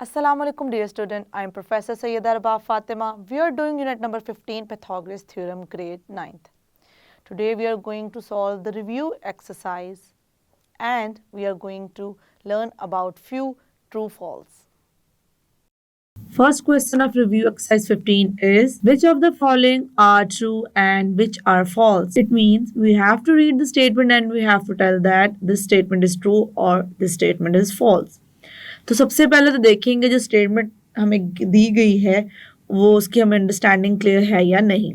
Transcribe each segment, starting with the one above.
Assalamu alaikum dear student, I am Professor Sayyida Rabab Fatima. We are doing unit number 15 Pythagoras theorem grade 9th. Today we are going to solve the review exercise and we are going to learn about few true false. First question of review exercise 15 is which of the following are true and which are false? It means we have to read the statement and we have to tell that this statement is true or this statement is false. तो सबसे पहले तो देखेंगे जो statement हमें दी गई है वो उसकी हमें अंडरस्टैंडिंग क्लियर है या नहीं.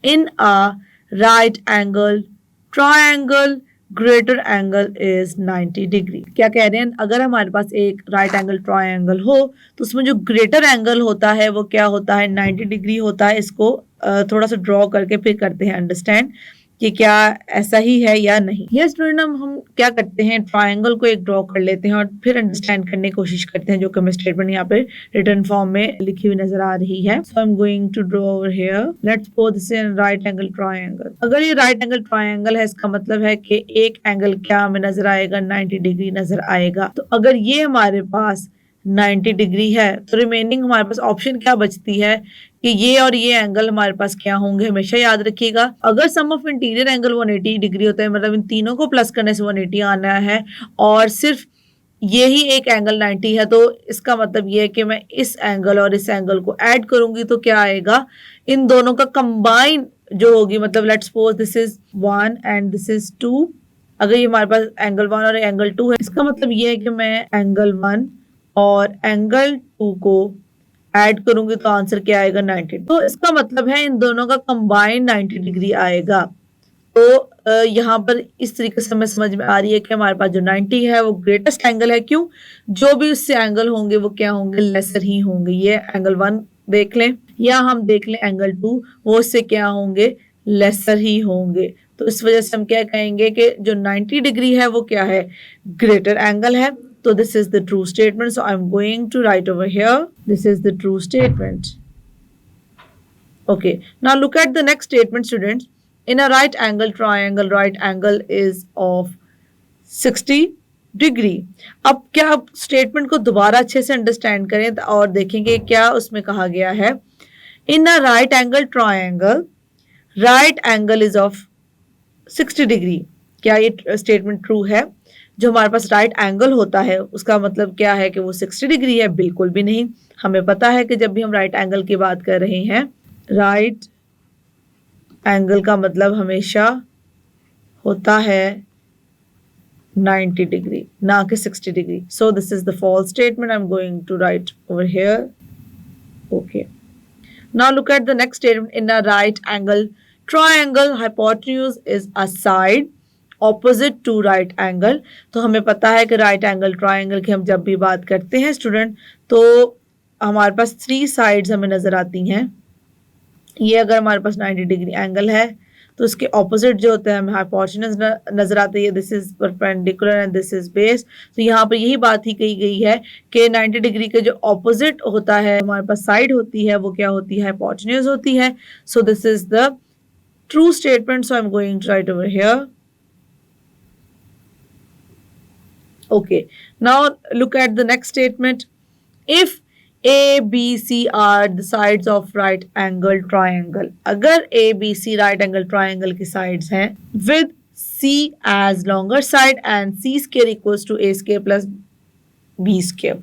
In a right angle triangle greater angle is 90 degree. क्या कह रहे हैं, अगर हमारे पास एक राइट एंगल ट्रायंगल हो तो उसमें जो ग्रेटर एंगल होता है वो क्या होता है, 90 डिग्री होता है. इसको थोड़ा सा ड्रॉ करके फिर करते हैं अंडरस्टैंड कि क्या ऐसा ही है या नहीं. ये स्टूडेंट हम क्या करते हैं, ट्रायंगल को एक ड्रॉ कर लेते हैं और फिर अंडरस्टैंड करने की कोशिश करते हैं, जो कि हमें स्टेटमेंट यहाँ पे रिटन फॉर्म में लिखी हुई नजर आ रही है. So I am going to draw over here. Let's suppose this is right angle triangle. अगर ये राइट एंगल ट्रायंगल है इसका मतलब है कि एक एंगल क्या हमें नजर आएगा, 90 डिग्री नजर आएगा. तो अगर ये हमारे पास 90 डिग्री है तो रिमेनिंग हमारे पास ऑप्शन क्या बचती है कि ये और ये एंगल हमारे पास क्या होंगे. हमेशा याद रखिएगा, अगर सम ऑफ इंटीरियर एंगल 180 डिग्री होता है, मतलब इन तीनों को प्लस करने से 180 आना है और सिर्फ ये ही एक एंगल 90 है, तो इसका मतलब ये है कि मैं इस एंगल और इस एंगल को ऐड करूंगी तो क्या आएगा, इन दोनों का कंबाइन जो होगी, मतलब let's suppose this is 1 and this is 2. अगर ये हमारे पास एंगल 1 और एंगल 2 है, इसका मतलब ये है कि मैं एंगल 1 और एंगल 2 को ऐड करूंगी तो आंसर क्या आएगा, 90. तो इसका मतलब है इन दोनों का कंबाइन 90 डिग्री आएगा. तो यहाँ पर इस तरीके से हमें समझ में आ रही है कि हमारे पास जो 90 है वो ग्रेटेस्ट एंगल है. क्यों, जो भी उससे एंगल होंगे वो क्या होंगे, लेसर ही होंगे. ये एंगल 1 देख लें या हम देख लें एंगल 2, वो उससे क्या होंगे, लेसर ही होंगे. तो इस वजह से हम क्या कहेंगे कि जो 90 डिग्री है वो क्या है, ग्रेटर एंगल है. So this is the true statement. So I'm going to write over here. This is the true statement. Okay. Now look at the next statement, students. In a right angle triangle, right angle is of 60 degree. अब क्या statement को दोबारा अच्छे से understand करें और देखेंगे क्या उसमें कहा गया है. In a right angle triangle, right angle is of 60 degree. क्या ये स्टेटमेंट ट्रू है? जो हमारे पास राइट एंगल होता है उसका मतलब क्या है कि वो 60 डिग्री है? बिल्कुल भी नहीं. हमें पता है कि जब भी हम राइट एंगल की बात कर रहे हैं, राइट एंगल का मतलब हमेशा होता है 90 डिग्री, ना कि 60 degree. So this is the false statement. I am going to write over here. Okay. Now look at the next statement. In a right angle triangle, hypotenuse is a side opposite to right angle. तो हमें पता है कि right angle triangle की हम जब भी बात करते हैं स्टूडेंट, तो हमारे पास 3 साइड्स हमें नजर आती हैं. ये अगर हमारे पास 90 डिग्री एंगल है तो उसके ऑपोजिट जो होता है हमें हाइपोटेन्यूज नजर आती है. This is perpendicular and this is base. तो यहाँ पर यही बात ही कही गई है कि 90 डिग्री के जो ऑपोजिट होता है हमारे पास साइड होती है वो क्या होती है, हाइपोटेन्यूज होती है. So this is the true statement. So I am going to write over here. Okay, now look at the next statement. If A, B, C are the sides of right angle triangle, अगर A, B, C right angle triangle की sides हैं with C as longer side and C square equals to A square plus B square.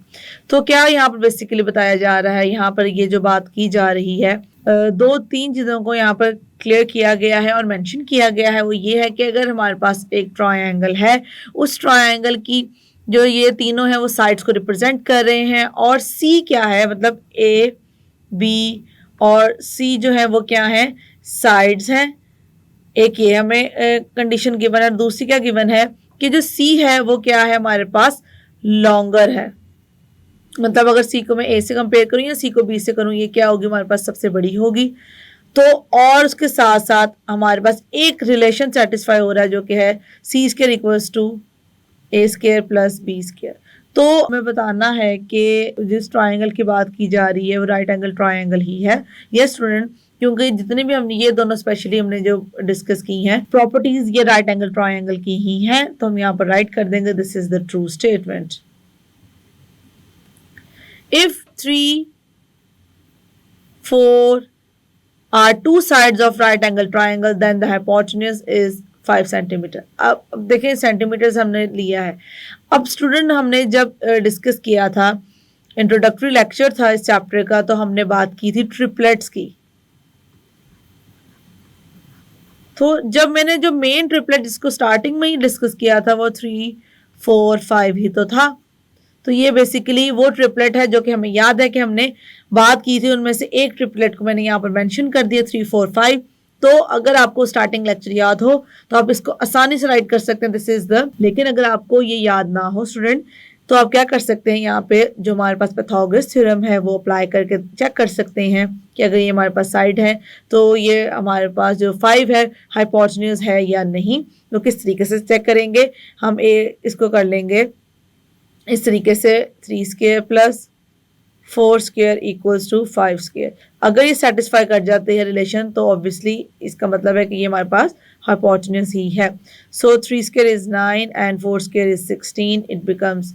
तो क्या यहाँ पर basically बताया जा रहा है, यहाँ पर ये जो बात की जा रही है, 2-3 चीज़ों को यहाँ पर क्लियर किया गया है और मेंशन किया गया है. वो ये है कि अगर हमारे पास एक ट्रायंगल है, उस ट्रायंगल की जो ये तीनों हैं वो साइड्स को रिप्रेजेंट कर रहे हैं और सी क्या है, मतलब ए, बी और सी जो है वो क्या है, साइड्स हैं. एक ये हमें कंडीशन गिवन है, दूसरी क्या गिवन है कि जो सी है वो क्या है, हमारे पास लॉन्गर है. मतलब अगर सी को मैं ए से कंपेयर करूं या सी को बी से करूं, ये क्या होगी, हमारे पास सबसे बड़ी होगी. तो और उसके साथ साथ हमारे पास एक रिलेशन सेटिस्फाई हो रहा है जो कि है C square equals to A square plus B square. तो हमें बताना है कि जिस ट्रायंगल की बात की जा रही है वो राइट एंगल ट्रायंगल ही है. यस स्टूडेंट, क्योंकि जितने भी हमने ये दोनों स्पेशली हमने जो डिस्कस की हैं प्रॉपर्टीज, ये राइट एंगल ट्रायंगल की ही हैं. तो हम यहाँ पर राइट कर देंगे this is the true statement. If 3, 4 are two sides of right angle triangle, then the hypotenuse is 5 centimetre. अब देखिए सेंटीमीटर्स हमने लिया है. अब स्टूडेंट हमने जब डिस्कस किया था, इंट्रोडक्टरी लेक्चर था इस चैप्टर का, तो हमने बात की थी ट्रिपलेट्स की. तो जब मैंने जो मेन ट्रिपलेट जिसको स्टार्टिंग में ही डिस्कस किया था वो 3, 4, 5 ही तो था. तो ये बेसिकली वो ट्रिपलेट है जो कि हमें याद है कि हमने बात की थी. उनमें से एक ट्रिपलेट को मैंने यहाँ पर मेंशन कर दिया 3, 4, 5. तो अगर आपको स्टार्टिंग लेक्चर याद हो तो आप इसको आसानी से राइट कर सकते हैं, दिस इज द. लेकिन अगर आपको ये याद ना हो स्टूडेंट, तो आप क्या कर सकते हैं, यहाँ पे जो हमारे पास पाइथागोरस थ्योरम है वो अप्लाई करके चेक कर सकते हैं कि अगर ये हमारे पास साइड है तो ये हमारे पास जो 5 है हाइपोटेन्यूज है या नहीं. तो किस तरीके से चेक करेंगे हम, इसको कर लेंगे इस तरीके से, 3 square plus 4 square equals to 5 square. अगर ये सेटिस्फाई कर जाते हैं रिलेशन तो ऑब्वियसली इसका मतलब है कि ये हमारे पास हाइपोटेन्यूज ही है. सो 3 square is 9 and 4 square is 16, it becomes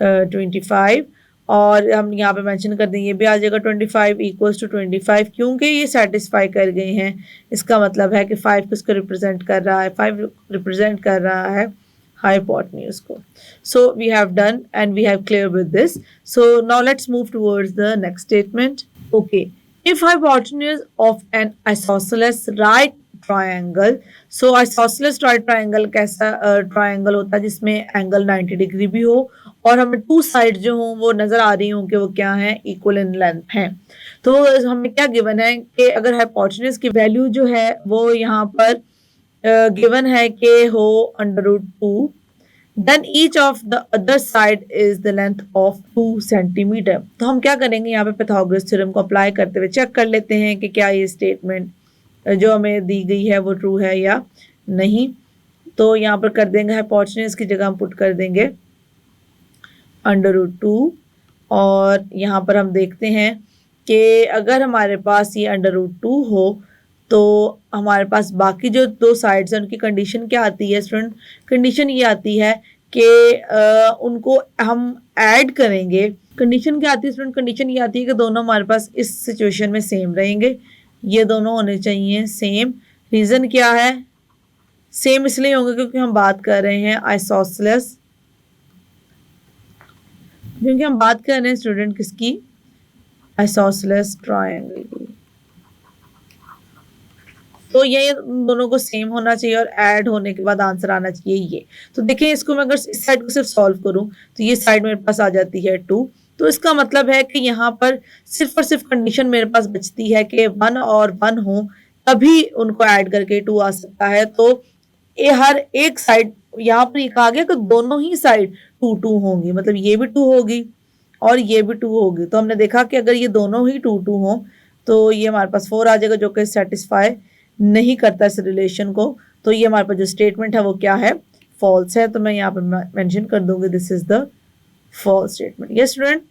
25. और हम यहाँ पे मेंशन कर देंगे, ये भी आ जाएगा 25 इक्वल्स टू 25. क्योंकि ये सेटिस्फाई कर गए हैं, इसका मतलब है कि 5 किसको रिप्रेजेंट कर रहा है, 5 रिप्रेजेंट कर रहा है hypotenuse को. So we have done and we have clear with this. So now let's move towards the next statement. Okay, if hypotenuse of an isosceles right triangle, so isosceles right triangle कैसा triangle होता है जिसमें angle 90 degree भी हो और हमें to side जो हों वो नजर आ रही हों कि वो क्या है, इक्वल इन लेंथ है. तो हमें क्या गिवन है कि अगर हाइपोटेन्यूज की वैल्यू जो है वो यहाँ पर गिवन है कि हो √2, then each of the other side is the length of 2 centimetre. तो हम क्या करेंगे, यहाँ पे पाइथागोरस थ्योरम को अप्लाई करते हुए चेक कर लेते हैं कि क्या ये स्टेटमेंट जो हमें दी गई है वो ट्रू है या नहीं. तो यहाँ पर कर देंगे हाइपोटेन्यूज की जगह हम पुट कर देंगे √2. और यहाँ पर हम देखते हैं कि अगर हमारे पास ये √2 हो तो हमारे पास बाकी जो दो साइड्स हैं उनकी कंडीशन क्या आती है स्टूडेंट, कंडीशन ये आती है कि उनको हम ऐड करेंगे. कंडीशन क्या आती है स्टूडेंट, कंडीशन ये आती है कि दोनों हमारे पास इस सिचुएशन में सेम रहेंगे, ये दोनों होने चाहिए सेम. रीज़न क्या है, सेम इसलिए होंगे क्योंकि हम बात कर रहे हैं आइसोसेलेस, क्योंकि हम बात कर रहे हैं स्टूडेंट किसकी, आइसोसेलेस ट्रायंगल की. तो ये दोनों को सेम होना चाहिए और ऐड होने के बाद आंसर आना चाहिए ये. तो देखिए इसको मैं अगर इस साइड को सिर्फ सॉल्व करूं तो ये साइड मेरे पास आ जाती है 2. तो इसका मतलब है कि यहाँ पर सिर्फ और सिर्फ कंडीशन मेरे पास बचती है कि 1 और 1 हो तभी उनको ऐड करके 2 आ सकता है. तो ये हर एक साइड, यहाँ पर ये कहा गया कि दोनों ही साइड 2 होंगी, मतलब ये भी 2 होगी और ये भी 2 होगी. तो हमने देखा कि अगर ये दोनों ही 2 हो तो ये हमारे पास 4 आ जाएगा जो कि सेटिस्फाई नहीं करता इस रिलेशन को. तो ये हमारे पास जो स्टेटमेंट है वो क्या है, फॉल्स है. तो मैं यहाँ पर मेंशन कर दूंगी this is the false statement. Yes student,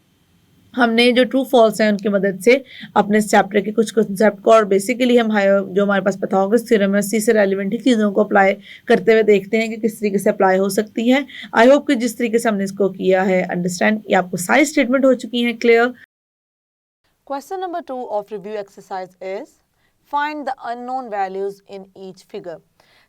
हमने जो ट्रू फॉल्स है उनकी मदद से अपने चैप्टर के कुछ कंसेप्ट को और बेसिकली हम जो हमारे पास पाइथागोरस थ्योरम है उसी से रेलिवेंट ही चीज़ों को अप्लाई करते हुए देखते हैं कि किस तरीके से अप्लाई हो सकती है. आई होप कि जिस तरीके से हमने इसको किया है अंडरस्टैंड, ये आपको सारी स्टेटमेंट हो चुकी हैं clear. Question number 2 of review exercise is find the unknown values in each figure.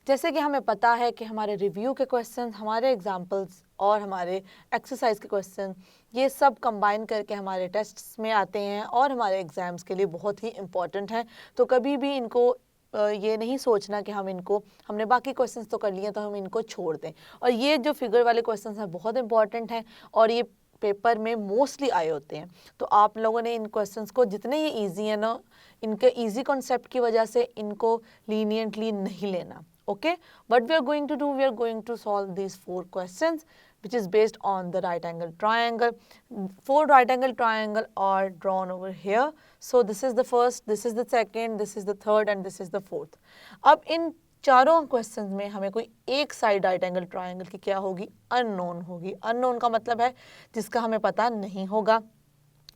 जैसे कि हमें पता है कि हमारे रिव्यू के क्वेश्चन, हमारे एग्जाम्पल्स और हमारे एक्सरसाइज के क्वेश्चन ये सब कंबाइन करके हमारे टेस्ट्स में आते हैं और हमारे एग्ज़ाम्स के लिए बहुत ही इम्पॉर्टेंट हैं. तो कभी भी इनको ये नहीं सोचना कि हमने बाकी क्वेश्चंस तो कर लिए तो हम इनको छोड़ दें. और ये जो फिगर वाले क्वेश्चंस हैं बहुत इंपॉर्टेंट हैं और ये पेपर में मोस्टली आए होते हैं. तो आप लोगों ने इन क्वेश्चंस को, जितने ये इजी है ना, इनके इजी कॉन्सेप्ट की वजह से इनको लीनियंटली नहीं लेना. Okay, what we are going to do, we are going to solve these 4 questions which is based on the right angle triangle. 4 right angle triangle are drawn over here. So this is the first, this is the second, this is the third and this is the fourth. अब इन चारों questions में हमें कोई एक side right angle triangle की क्या होगी, unknown होगी. अननोन का मतलब है जिसका हमें पता नहीं होगा.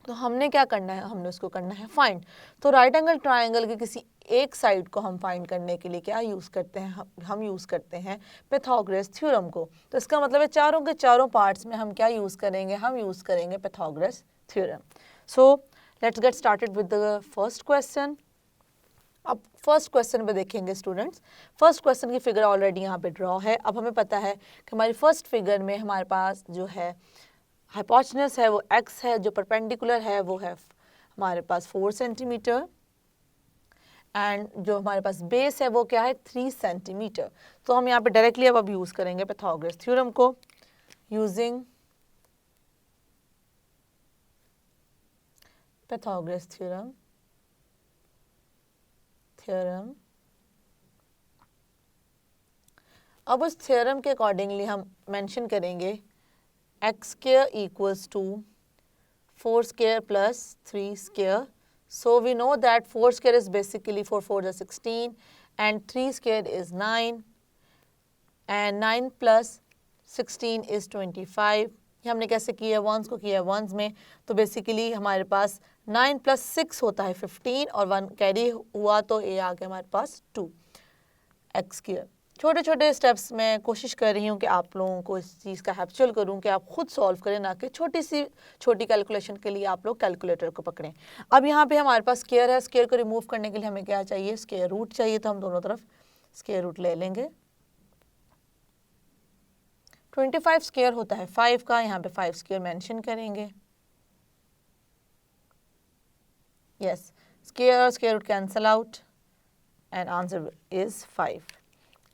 तो हमने क्या करना है, हमने उसको करना है फाइंड. तो राइट एंगल ट्रायंगल के किसी एक साइड को हम फाइंड करने के लिए क्या यूज़ करते हैं, हम यूज़ करते हैं पाइथागोरस थ्योरम को. तो इसका मतलब है चारों के चारों पार्ट्स में हम क्या यूज़ करेंगे, हम यूज़ करेंगे Pythagoras theorem. So let's get started with the first question. अब फर्स्ट क्वेश्चन पे देखेंगे स्टूडेंट्स, फर्स्ट क्वेश्चन की फिगर ऑलरेडी यहाँ पे ड्रॉ है। अब हमें पता है कि हमारी फर्स्ट फिगर में हमारे पास जो है हाइपोटेन्यूज है वो x है, जो परपेंडिकुलर है वो है हमारे पास 4 सेंटीमीटर, एंड जो हमारे पास बेस है वो क्या है 3 सेंटीमीटर। तो हम यहाँ पे डायरेक्टली अब यूज़ करेंगे पाइथागोरस थ्योरम को। यूजिंग पाइथागोरस थ्योरम अब उस थ्योरम के अकॉर्डिंगली हम मेंशन करेंगे x square equals to 4 square plus 3 square. So we know that 4 square is basically 4 4 is 16 and 3 square is 9 and 9 plus 16 is 25. ये हमने कैसे किया है, वंस को किया है वंस में, तो बेसिकली हमारे पास 9 प्लस 6 होता है 15 और 1 कैरी हुआ तो ये आ गया हमारे पास 2 एक्स स्क्वायर. छोटे छोटे स्टेप्स मैं कोशिश कर रही हूँ कि आप लोगों को इस चीज़ का हैप्चुअल करूँ कि आप खुद सॉल्व करें, ना कि छोटी कैलकुलेशन के लिए आप लोग कैलकुलेटर को पकड़ें. अब यहाँ पे हमारे पास स्क्वायर है, स्क्वायर को रिमूव करने के लिए हमें क्या चाहिए, स्क्वायर रूट चाहिए, तो हम दोनों तरफ स्क्वायर रूट ले लेंगे. 25 स्क्वायर होता है 5 का, यहाँ पे 5 स्क्वायर मेंशन करेंगे. यस, स्क्वायर और square root cancel out and answer is 5.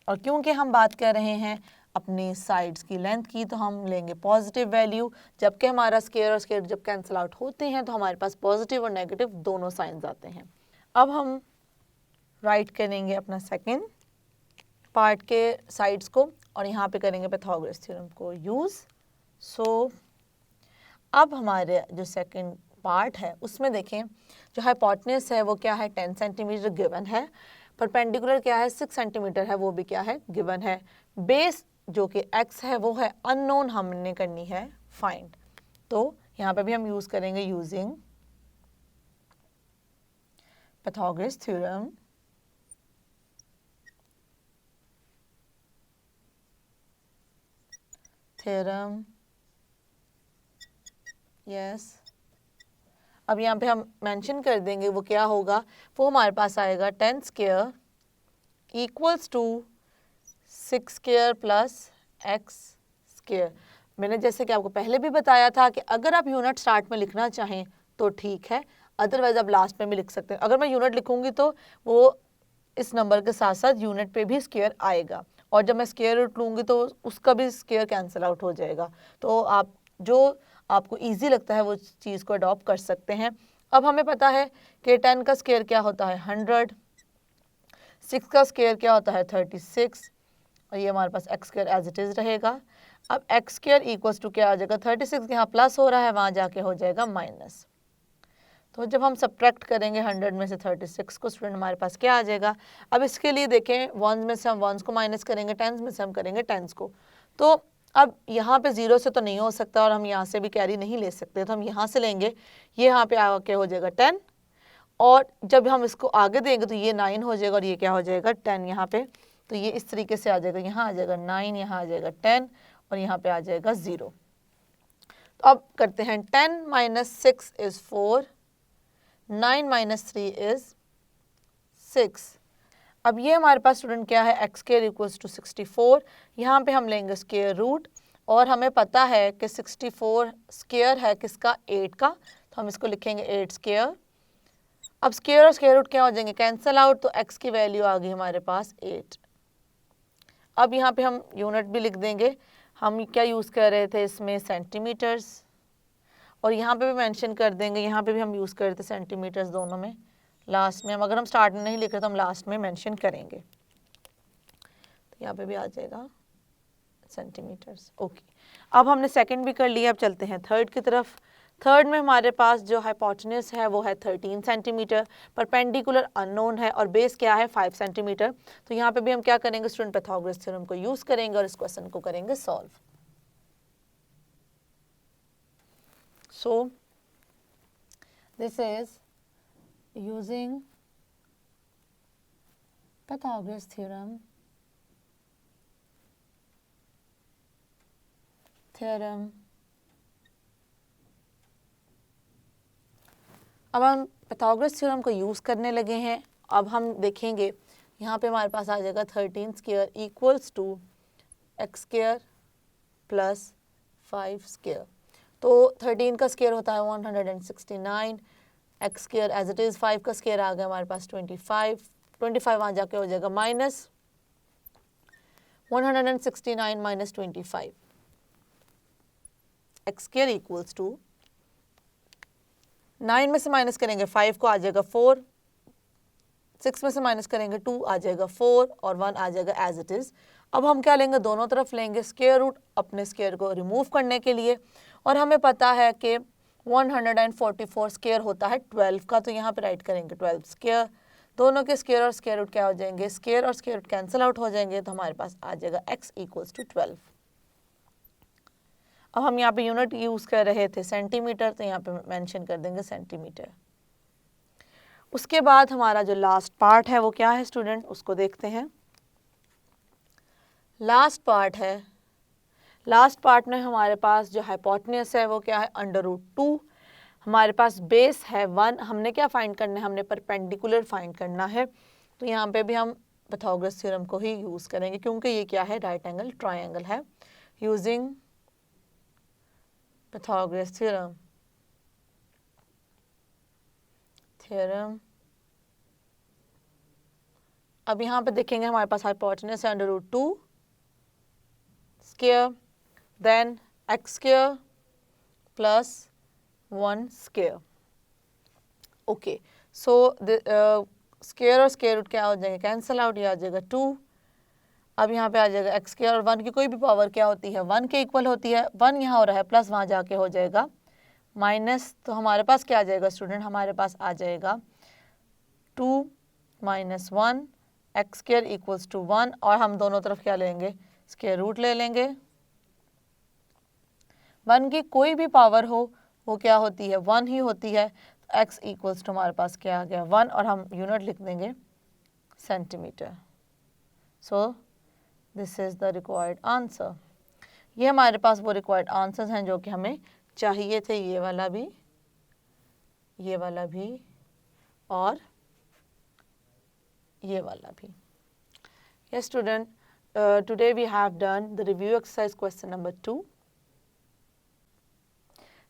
और क्योंकि हम बात कर रहे हैं अपनी साइड्स की लेंथ की, तो हम लेंगे पॉजिटिव वैल्यू, जबकि हमारा स्क्वायर और स्क्वायर जब कैंसिल आउट होते हैं तो हमारे पास पॉजिटिव और नेगेटिव दोनों साइंस आते हैं. अब हम राइट करेंगे अपना सेकंड पार्ट के साइड्स को और यहाँ पे करेंगे पाइथागोरस थ्योरम को यूज़. सो अब हमारे जो सेकंड पार्ट है उसमें देखें, जो हाइपोटेन्यूज है वो क्या है 10 सेंटीमीटर गिवन है, परपेंडिकुलर क्या है 6 सेंटीमीटर है वो भी क्या है गिवन है, बेस जो कि x है वो है अननोन, हमने करनी है फाइंड. तो यहाँ पे भी हम यूज़ करेंगे यूजिंग पाइथागोरस थ्योरम. यस, अब यहाँ पे हम मेंशन कर देंगे वो क्या होगा, वो हमारे पास आएगा 10 square equals to 6 square plus x square. मैंने जैसे कि आपको पहले भी बताया था कि अगर आप यूनिट स्टार्ट में लिखना चाहें तो ठीक है, अदरवाइज आप लास्ट में भी लिख सकते हैं. अगर मैं यूनिट लिखूंगी तो वो इस नंबर के साथ साथ यूनिट पे भी स्क्वायर आएगा, और जब मैं स्क्वायर रूट लूँगी तो उसका भी स्क्वायर कैंसिल आउट हो जाएगा. तो आप जो आपको इजी लगता है वो चीज़ को अडॉप्ट कर सकते हैं. अब हमें पता है कि 10 का स्क्वायर क्या होता है 100, 6 का स्क्वायर क्या होता है 36, और ये हमारे पास X square as it is रहेगा. अब एक्स स्क्वायर इक्वल्स टू क्या आ जाएगा 36, यहाँ प्लस हो रहा है वहाँ जाके हो जाएगा माइनस. तो जब हम सब्ट्रैक्ट करेंगे 100 में से 36 को, स्टूडेंट हमारे पास क्या आ जाएगा. अब इसके लिए देखें, वंस में से हम वंस को माइनस करेंगे, टेंस में से हम करेंगे टेंस को. तो अब यहाँ पे 0 से तो नहीं हो सकता और हम यहाँ से भी कैरी नहीं ले सकते, तो हम यहाँ से लेंगे, ये यहाँ पे आके हो जाएगा 10, और जब हम इसको आगे देंगे तो ये 9 हो जाएगा और ये क्या हो जाएगा 10 यहाँ पे. तो ये इस तरीके से आ जाएगा, यहाँ आ जाएगा 9, यहाँ आ जाएगा 10 और यहाँ पे आ जाएगा 0. तो अब करते हैं 10 माइनस 6 इज़ 4, 9 माइनस 3 इज़ 6. अब ये हमारे पास स्टूडेंट क्या है एक्स स्क्वायर इक्वल्स टू 64. यहाँ पे हम लेंगे स्क्वायर रूट, और हमें पता है कि 64 स्क्वायर है किसका 8 का, तो हम इसको लिखेंगे 8 स्क्वायर. अब स्क्वायर और स्क्वायर रूट क्या हो जाएंगे कैंसल आउट, तो x की वैल्यू आ गई हमारे पास 8. अब यहाँ पे हम यूनिट भी लिख देंगे, हम क्या यूज़ कर रहे थे इसमें सेंटीमीटर्स, और यहाँ पे भी मेंशन कर देंगे, यहाँ पे भी हम यूज़ कर रहे थे सेंटीमीटर्स दोनों में. लास्ट में हम अगर हम स्टार्ट में नहीं लिख रहे तो हम लास्ट में मेंशन करेंगे, तो यहाँ पे भी आ जाएगा सेंटीमीटर्स. ओके, अब हमने सेकंड भी कर लिया, अब चलते हैं थर्ड की तरफ. थर्ड में हमारे पास जो हाइपोटेन्यूज है वो है 13 सेंटीमीटर, परपेंडिकुलर अननोन है और बेस क्या है 5 सेंटीमीटर. तो यहाँ पे भी हम क्या करेंगे स्टूडेंट पाइथागोरस थ्योरम को यूज़ करेंगे और इस क्वेश्चन को करेंगे solve. So this is using Pythagoras theorem अब हम पाइथागोरस थ्योरम को यूज़ करने लगे हैं। अब हम देखेंगे यहाँ पे हमारे पास आ जाएगा 13 square equals to X square plus 5 square. तो 13 का स्क्वायर होता है 169, X square as it is, 5 का स्क्वायर आ गया हमारे पास 25 वहाँ जाके हो जाएगा minus 169 minus 25, X square equals to 9 में से माइनस करेंगे 5 को आ जाएगा 4, 6 में से माइनस करेंगे 2 आ जाएगा 4 और 1 आ जाएगा एज इट इज़। अब हम क्या लेंगे, दोनों तरफ लेंगे स्क्वायर रूट अपने स्क्वायर को रिमूव करने के लिए, और हमें पता है कि 144 स्क्वायर होता है 12 का, तो यहाँ पे राइट करेंगे 12 स्क्वायर। दोनों के स्क्वायर और स्क्वायर रूट क्या हो जाएंगे, स्क्वायर और स्क्वायर रूट कैंसिल आउट हो जाएंगे, तो हमारे पास आ जाएगा x इक्वल्स टू 12। अब हम यहाँ पे यूनिट यूज़ कर रहे थे सेंटीमीटर, तो यहाँ पे मेंशन कर देंगे सेंटीमीटर। उसके बाद हमारा जो लास्ट पार्ट है वो क्या है स्टूडेंट, उसको देखते हैं। लास्ट पार्ट में हमारे पास जो हाइपोटेन्यूस है वो क्या है, √2। हमारे पास बेस है 1। हमने क्या फाइंड करना है, हमने परपेंडिकुलर फाइंड करना है। तो यहाँ पे भी हम पाइथागोरस थ्योरम को ही यूज़ करेंगे, क्योंकि ये क्या है, राइट एंगल ट्रायंगल है। Using Pythagoras theorem. अब यहाँ पे देखेंगे हमारे पास हाइपोटेन्यूस है √2 square, then X square plus 1 square. Okay, so square और स्क्वायर रूट क्या हो जाएंगे, कैंसिल आउट, ये आ जाएगा 2। अब यहाँ पे आ जाएगा एक्स स्क्वायर, और 1 की कोई भी पावर क्या होती है, 1 के इक्वल होती है। 1 यहाँ हो रहा है प्लस, वहाँ जाके हो जाएगा माइनस। तो हमारे पास क्या आ जाएगा स्टूडेंट, हमारे पास आ जाएगा 2 minus 1 X square equals to 1, और हम दोनों तरफ क्या लेंगे, स्क्वायर रूट ले लेंगे। 1 की कोई भी पावर हो वो क्या होती है, 1 ही होती है। तो x इक्वल्स टू हमारे पास क्या आ गया 1, और हम यूनिट लिख देंगे centimetre. So this is the required answer. ये हमारे पास वो रिक्वायर्ड आंसर्स हैं जो कि हमें चाहिए थे, ये वाला भी, ये वाला भी, और ये वाला भी। Yes student, today we have done the review exercise question number 2.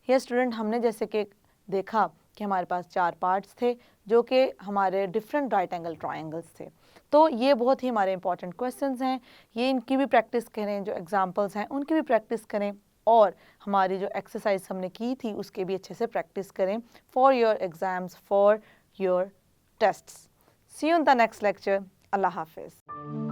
Yes student, हमने जैसे कि देखा कि हमारे पास 4 पार्ट्स थे जो कि हमारे डिफरेंट राइट एंगल ट्रायंगल्स थे। तो ये बहुत ही हमारे इंपॉर्टेंट क्वेश्चंस हैं, ये इनकी भी प्रैक्टिस करें, जो एग्जांपल्स हैं उनकी भी प्रैक्टिस करें, और हमारी जो एक्सरसाइज हमने की थी उसके भी अच्छे से प्रैक्टिस करें for your exams, for your tests. See you in the next lecture. अल्लाह हाफिज़।